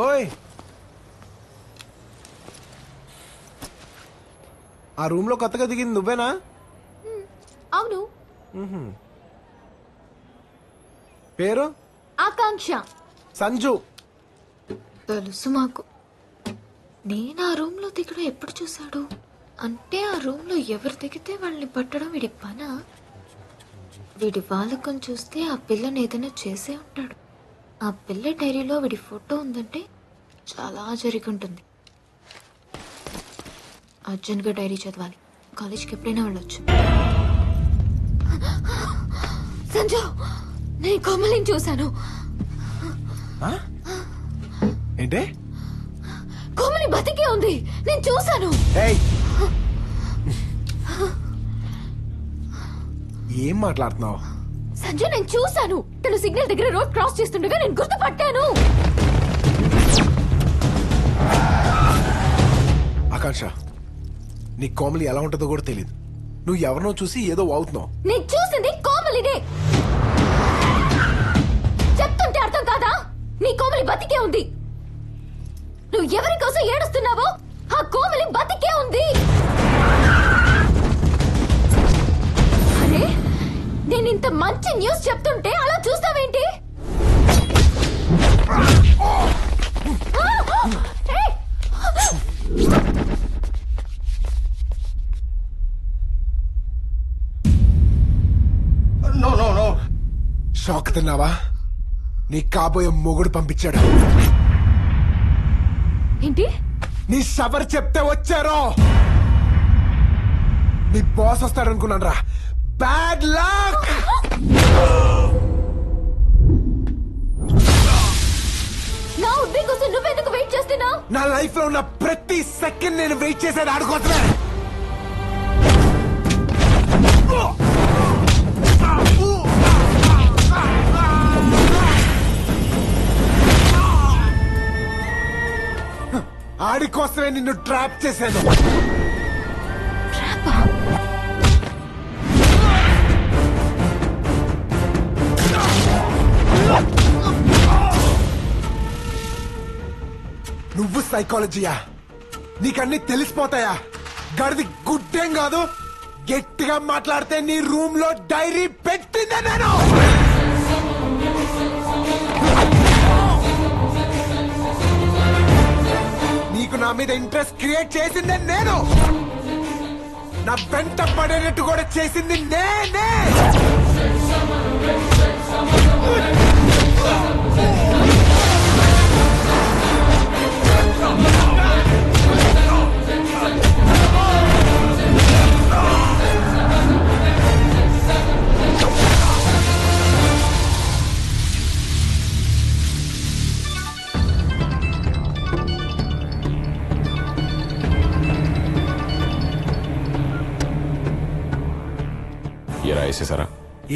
ఓయ్, ఆ రూమ్ లో కొత్తగా దిగింది నువ్వేనా? అవును. పేరు? ఆకాంక్ష. సంజు. తెలుసు మాకు. నేను ఆ రూమ్ లో దిగడం ఎప్పుడు చూశాడు? అంటే ఆ రూమ్ లో ఎవరు దిగితే వాళ్ళని పట్టడం వీడి పనా? వీడి వాళ్ళకం చూస్తే ఆ పిల్లని ఏదైనా చేసే ఉంటాడు. ఆ పిల్ల డైరీలో వీడి ఫోటో ఉందంటే చాలా జరిగి ఉంటుంది. అర్జెంట్గా డైరీ చదవాలి. కాలేజ్కి ఎప్పుడైనా వెళ్ళొచ్చు. సంజు, నేను కోమలిని చూశాను. ఏంటే? కోమలి బతికే ఉంది, నేను చూశాను. ఏం మాట్లాడుతున్నావు? సంజు, నేను చూశాను. తను సిగ్నల్ దగ్గర రోడ్ క్రాస్ చేస్తుండగా నేను గుర్తుపట్టాను. ఆకాంక్ష, నీ కోమలి ఎలా ఉంటుందో కూడా తెలియదు. నువ్వు ఎవరినో చూసి ఏదో వాగుతున్నావు. నేను చూసింది కోమలినే. చెప్తుంటే అర్థం కాదా? నీ కోమలి బతికే ఉంది. నువ్వు ఎవరి కోసం ఏడుస్తున్నావో ఆ కోమలి బతికే ఉంది. అరే, నేను ఇంత మంచి న్యూస్ చెప్తుంటే అలా చూస్తావేంటి? షాక్ తిన్నావా? నీ కాబోయే మొగుడు పంపించాడు. ఏంటి? నీ షవర్ చెప్తే వచ్చారో. నీ బాస్ వస్తాడనుకున్నాను రా. Bad luck. నా ఉద్యోగం కోసం నువ్వెందుకు వెయిట్ చేస్తున్నావు? నా లైఫ్ లో ఉన్న ప్రతి సెకండ్ నేను వెయిట్ చేసేది ఆడుకోవట్లే. ఆడి కోసమే నిన్ను ట్రాప్ చేశాను. నువ్వు సైకాలజీయా? నీకన్నీ తెలిసిపోతాయా? గడిది గుడ్డేం కాదు. గట్టిగా మాట్లాడితే నీ రూమ్ లో డైరీ పెట్టిందే నేను. నీకు నా మీద ఇంట్రెస్ట్ క్రియేట్ చేసిందే నేను. నా వెంట పడేటట్టు కూడా చేసింది నేనే.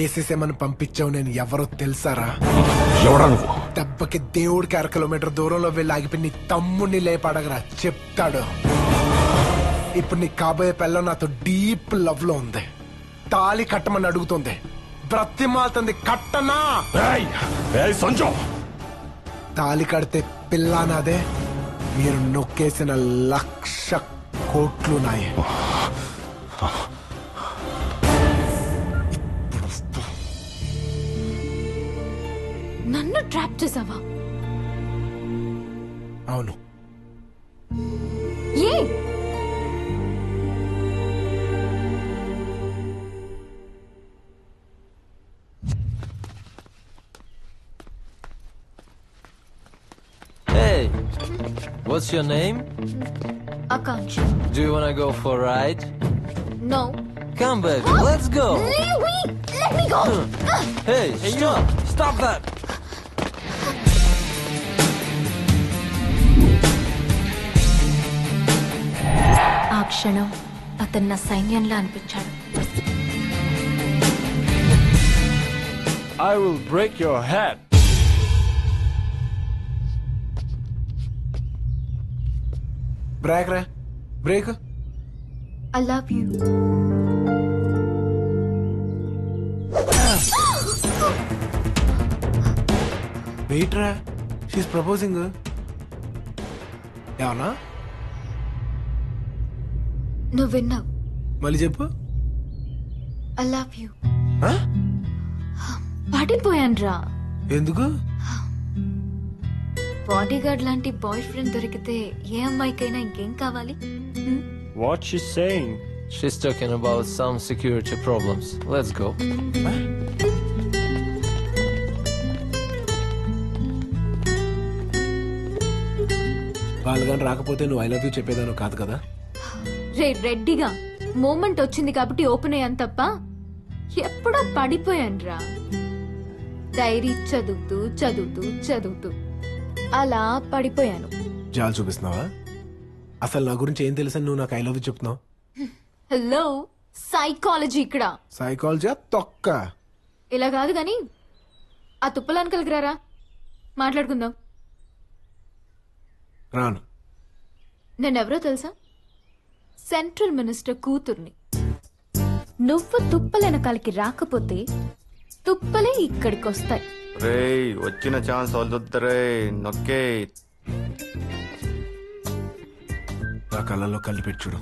ఏసేసేమని పంపించావు. నేను ఎవరో తెలుసారా? దెబ్బకి దేవుడికి 1 కిలోమీటర్ దూరంలో వెళ్ళి ఆగిపోయి నీ తమ్ముడిని లేపడగరా, చెప్తాడు. ఇప్పుడు నీ కాబోయే పిల్ల నాతో డీప్ లవ్ లో ఉంది. తాళి కట్టమని అడుగుతుంది. బ్రతిమాలుతుంది. కట్టనా? తాళి కడితే పిల్ల నాదే. మీరు నొక్కేసిన 1,00,000 కోట్లు నాయే. నన్ను ట్రాప్ చేసావా? అవును. ఏ? Hey, what's your name? Akansha. Do you wanna go for a ride? No. Come baby, let's go. Leave me! Let me go! Hey, stop! Stop that! ఆ క్షణం అతను నా సైన్యంలో అనిపించాడు. I will break your head. Break రా, break. I love you. Wait రా, she's proposing. ఏమన్నా నువ్వు విన్నావు. మళ్ళీ చెప్పు. I love you. ఆ? పడిపోయాన్రా. ఎందుకు? బాడీ గార్డ్ లాంటి బాయ్ ఫ్రెండ్ దొరికితే ఏ అమ్మాయికైనా ఇంకేం కావాలి? What she's saying? She's talking about some security problems. Let's go. వాళ్ళు కానీ రాకపోతే నువ్వు ఐ లవ్ యూ చెప్పేదాను కాదు కదా. రే రెడ్డిగా మూమెంట్ వచ్చింది కాబట్టి ఓపెన్ అయ్యాను తప్ప ఎప్పుడో పడిపోయాన్రా. డైరీ చదువుతూ చదువుతూ చదువుతూ అలా పడిపోయాను. జాలు చూపిస్తున్నావా? అసలు నా గురించి ఏం తెలుసని నువ్వు నాకు ఐ లవ్ యూ చెప్తున్నావు? హలో, సైకాలజీ ఇక్కడ. సైకాలజీ తొక్క. ఇలా కాదు గాని ఆ తుప్పలానికి కలిగిరారా, మాట్లాడుకుందాం. రాను. నేనెవరో తెలుసా? సెంట్రల్ మినిస్టర్ కూతుర్ని. నువ్వు తుప్పలెనకాలకి రాకపోతే తుప్పలే ఇక్కడికి వస్తాయి. రేయ్ వచ్చిన ఛాన్స్ వదులుతారే నొక్కే. నా కళ్ళల్లో కళ్ళు పెట్టి చూడు.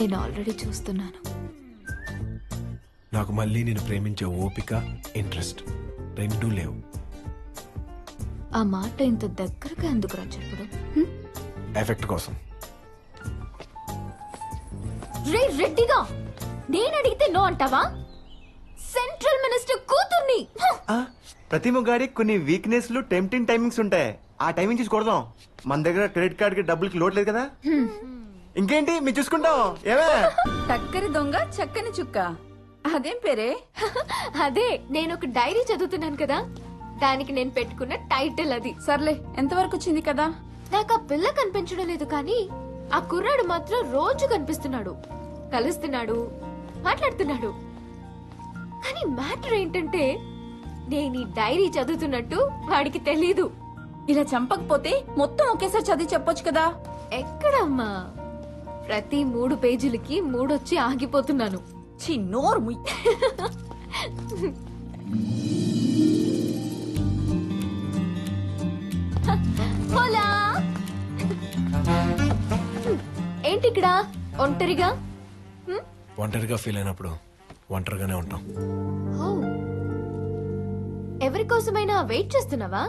నేను ఆల్రెడీ చూస్తున్నాను. నాకు మళ్ళీ నేను ప్రేమించే ఓపిక, ఇంట్రెస్ట్ రెండూ లేవు. ఆ మాట ఇంత దగ్గరగా ఎందుకురా చెప్పడం? ఎఫెక్ట్ కోసం. రే రెడ్డిగా, నేను అడిగితే నో అంటావా? సెంట్రల్ మినిస్టర్ కూతుర్ని. ప్రతి మొగాడి కొన్ని వీక్నెస్లు టెంప్టింగ్ టైమింగ్స్ ఉంటాయి. ఆ టైమింగ్ చూసి కొడదాం. మన దగ్గర క్రెడిట్ కార్డ్ కి డబ్బులకి లోటు లేదు కదా. ఇంకేంటి మీరు చూసుకుంటాం. ఏమే టక్కరి దొంగ చక్కని చుక్క, అదేం పేరే? అదే, నేను ఒక డైరీ చదువుతున్నాను కదా, దానికి నేను పెట్టుకున్న టైటిల్ అది. సర్లే, ఎంతవరకు వచ్చింది కదా? నాకు ఆ పిల్ల కనిపించడం లేదు కానీ ఆ కుర్రాడు మాత్రం రోజు కనిపిస్తున్నాడు, కలుస్తున్నాడు, మాట్లాడుతున్నాడు. కానీ మ్యాటర్ ఏంటంటే నేను ఈ డైరీ చదువుతున్నట్టు వాడికి తెలీదు. ఇలా చంపకపోతే మొత్తం ఒకేసారి చదివి చెప్పొచ్చు కదా. ఎక్కడమ్మా, ప్రతి 3 పేజీలకి 3 వచ్చి ఆగిపోతున్నాను. ఛీ, నోరు ముయ్. హోలా, ఏంటి ఇక్కడ ఒంటరిగా? ఒంటరిగా ఫీల్ అయినప్పుడు ఒంటరిగానే ఉంటాం. ఓ, ఎవరి కోసమైనా వెయిట్ చేస్తున్నావా?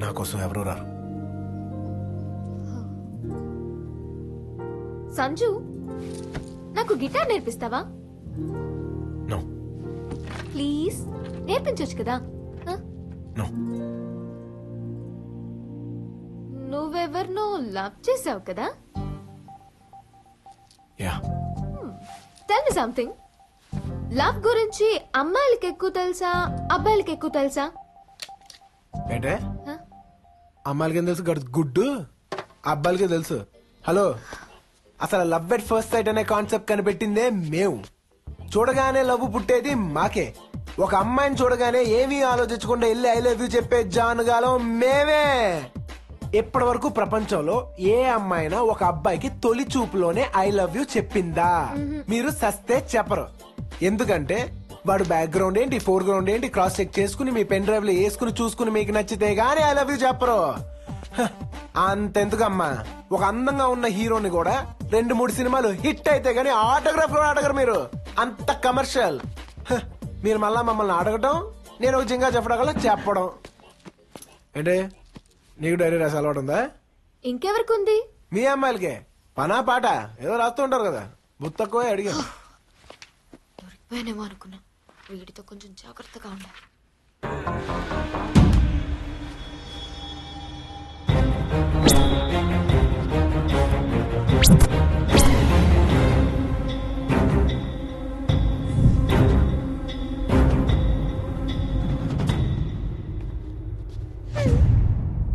నా కోసం ఎవరు రారు. సంజు, నాకు గిటార్ నేర్పిస్తావా? నో. ప్లీజ్ నేర్పించొచ్చు కదా. నో. నువ్వెవరినో లవ్ చేసావు కదా? Yeah. Tell me something. Love గురించి అమ్మాయిలకి ఎక్కువ తెలుసా, అబ్బాయిలకి ఎక్కువ తెలుసా? ఏంటే అమ్మాయిలకి ఏం తెలుసు? గుడ్డు. అబ్బాయిలకే తెలుసు. హలో, అసలు లవ్ ఎట్ ఫస్ట్ సైట్ అనే కాన్సెప్ట్ కనిపెట్టిందే మేము. చూడగానే లవ్ పుట్టేది మాకే. ఒక అమ్మాయిని చూడగానే ఏమీ ఆలోచించకుండా వెళ్ళి ఐ లవ్ యూ చెప్పే జానుగాలం మేమే. ఇప్పటి వరకు ప్రపంచంలో ఏ అమ్మాయినా ఒక అబ్బాయికి తొలి చూపులోనే ఐ లవ్ యూ చెప్పిందా? మీరు సస్తే చెప్పరు. ఎందుకంటే వాడు బ్యాక్గ్రౌండ్ ఏంటి, ఫోర్ గ్రౌండ్ ఏంటి క్రాస్ చెక్ చేసుకుని మీ పెన్ డ్రైవ్ లో వేసుకుని చూసుకుని మీకు నచ్చితే గానీ ఐ లవ్ యూ చెప్పరు. అంతెందుకమ్మా, ఒక అందంగా ఉన్న హీరోని కూడా 2-3 సినిమాలు హిట్ అయితే గానీ ఆటోగ్రాఫ్ కూడా అడగరు మీరు. అంత కమర్షియల్. మీరు మళ్ళా మమ్మల్ని అడగటం, నేను ఒక జింగా చెప్పడం చెప్పడం. ఏంటి నీకు డైరీ రాసి అలవాటు ఉందా? ఇంకెవరికి ఉంది? మీ అమ్మాయిలకే పనా పాట ఏదో రాస్తూ ఉంటారు కదా. బుత్తక్కువ అడిగా. దొరికిపోయానేమో అనుకున్నా. వీడితో కొంచెం జాగ్రత్తగా ఉండాలి.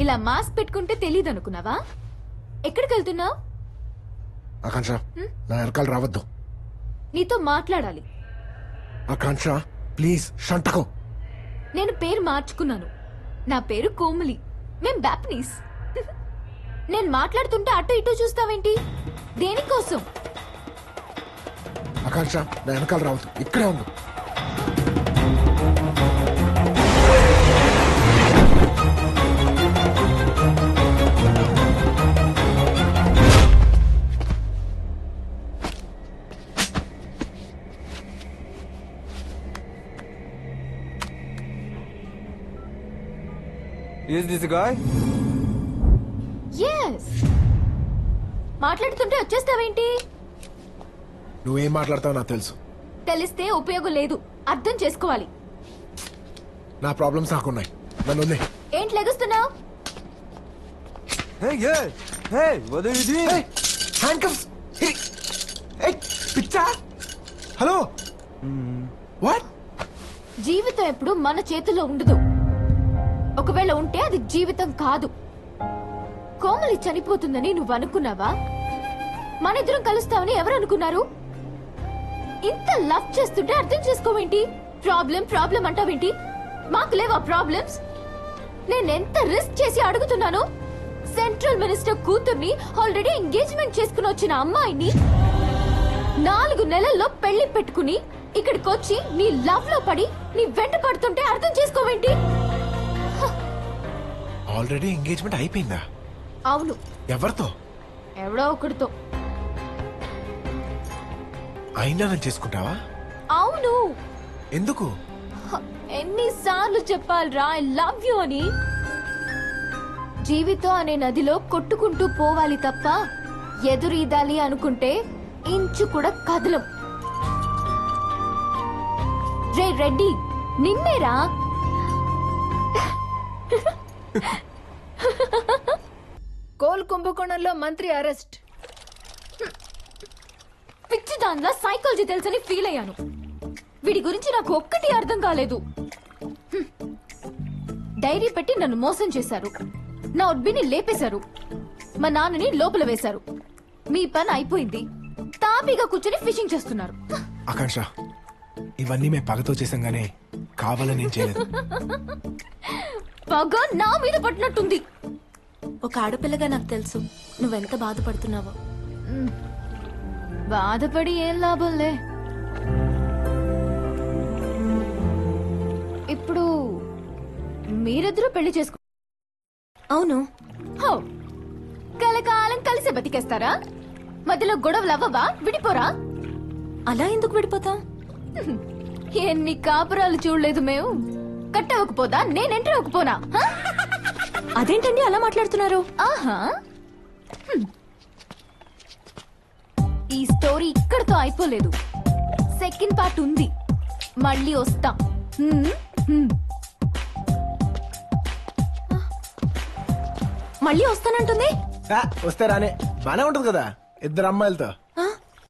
ఇలా మాస్క్ పెట్టుకుంటే తెలీదు అనుకున్నావా? ఎక్కడికి వెళ్తున్నావు? ఆకాంక్ష, నా వెనకాల రావద్దు. నీతో మాట్లాడాలి. ఆకాంక్ష ప్లీజ్ షంటకో. నేను పేరు మార్చుకున్నాను. నా పేరు కోమలి. మేం బ్యాపనీస్. నేను మాట్లాడుతుంటే అటు ఇటు చూస్తావేంటి? దేనికోసం? ఆకాంక్ష, నా వెనకాల రావద్దు, ఇక్కడే ఉండు. Is this a guy? Yes మాట్లాడుతుంటే వచ్చేస్తావేంటి? నువ్వేం మాట్లాడతావు నాకు తెలుసు. తెలిస్తే ఉపయోగం లేదు, అర్థం చేసుకోవాలి. నా ప్రాబ్లమ్స్ నాకున్నాయి, నన్ను వదిలే. ఏంటి లెగుస్తున్నావు? Hey, yeah. Hey, what are you doing? హ్యాండ్కఫ్స్. పిచ్చా. హలో. వాట్? జీవితం ఎప్పుడు మన చేతిలో ఉండదు. ఒకవేళ ఉంటే అది జీవితం కాదు. కోమలి చనిపోతుందని నువ్వు అనుకున్నావా? మన ఇద్దరం కలుస్తామని ఎవరు అనుకున్నారు? ఇంత లవ్ చేస్తుంటే అర్థం చేసుకోవేంటి? ప్రాబ్లం ప్రాబ్లం అంటావేంటి? మాకు లేవా ప్రాబ్లమ్స్? నేనెంత రిస్క్ చేసి అడుగుతున్నాను. సెంట్రల్ మినిస్టర్ కూతుర్ని ఆల్రెడీ ఎంగేజ్మెంట్ చేసుకుని వచ్చిన అమ్మాయిని 4 నెలల్లో పెళ్లి పెట్టుకుని ఇక్కడికి వచ్చి నీ లవ్ లో పడి నీ వెంట పడుతుంటే అర్థం చేసుకోవేంటి? ఆల్రెడీ ఎంగేజ్మెంట్ అయిపోయిందా? అవును. ఎవరితో? ఎవడో ఒకడితో. అయినా నన్ను చేసుకుంటావా? అవును. ఎందుకు? ఎన్నిసార్లు చెప్పాలిరా ఐ లవ్ యు అని? జీవితం అనే నదిలో కొట్టుకుంటూ పోవాలి తప్ప ఎదురీదాలి అనుకుంటే ఇంచు కూడా కదలం. రే రెడ్డి, నిన్నేరా. కోల్ కుంభకోణంలో మంత్రి అరెస్ట్. పిచ్చి దానిలా సైకాలజీ తెలుసని ఫీల్ అయ్యాను. వీడి గురించి నాకు ఒక్కటి అర్థం కాలేదు. డైరీ పెట్టి నన్ను మోసం చేశారు, నా ఉడ్బిని లేపేశారు, మా నాన్నని లోపల వేశారు. మీ పని అయిపోయింది, తాపీగా కూర్చొని ఫిషింగ్ చేస్తున్నారు. ఆకాంక్ష, ఇవన్నీ మేము పగతో చేసాం గానీ కావాలని ఏం చేయలేదు. పగ నా మీద పట్టినట్టుంది. ఒక ఆడపిల్లగా నాకు తెలుసు నువ్వెంత బాధపడుతున్నావో. బాధపడి ఏం లాభంలే. ఇప్పుడు మీరిద్దరూ పెళ్లి చేసుకో. అవును. హో, కలకాలం కలిసి బతికేస్తారా? మధ్యలో గొడవలు అవ్వవా? విడిపోరా? అలా ఎందుకు విడిపోతాం? ఎన్ని కాపురాలు చూడలేదు మేము. కట్టవకపోదా నేను ఎంటర్ అవ్వకపోనా? అదేంటండి అలా మాట్లాడుతున్నారు? ఆహా, ఈ స్టోరీ ఇక్కడతో అయిపోలేదు. సెకండ్ పార్ట్ ఉంది, మళ్ళీ వస్తాం. మళ్ళీ వస్తానంటుంది. వస్తే రానే బానే ఉంటది కదా ఇద్దరు అమ్మాయిలతో.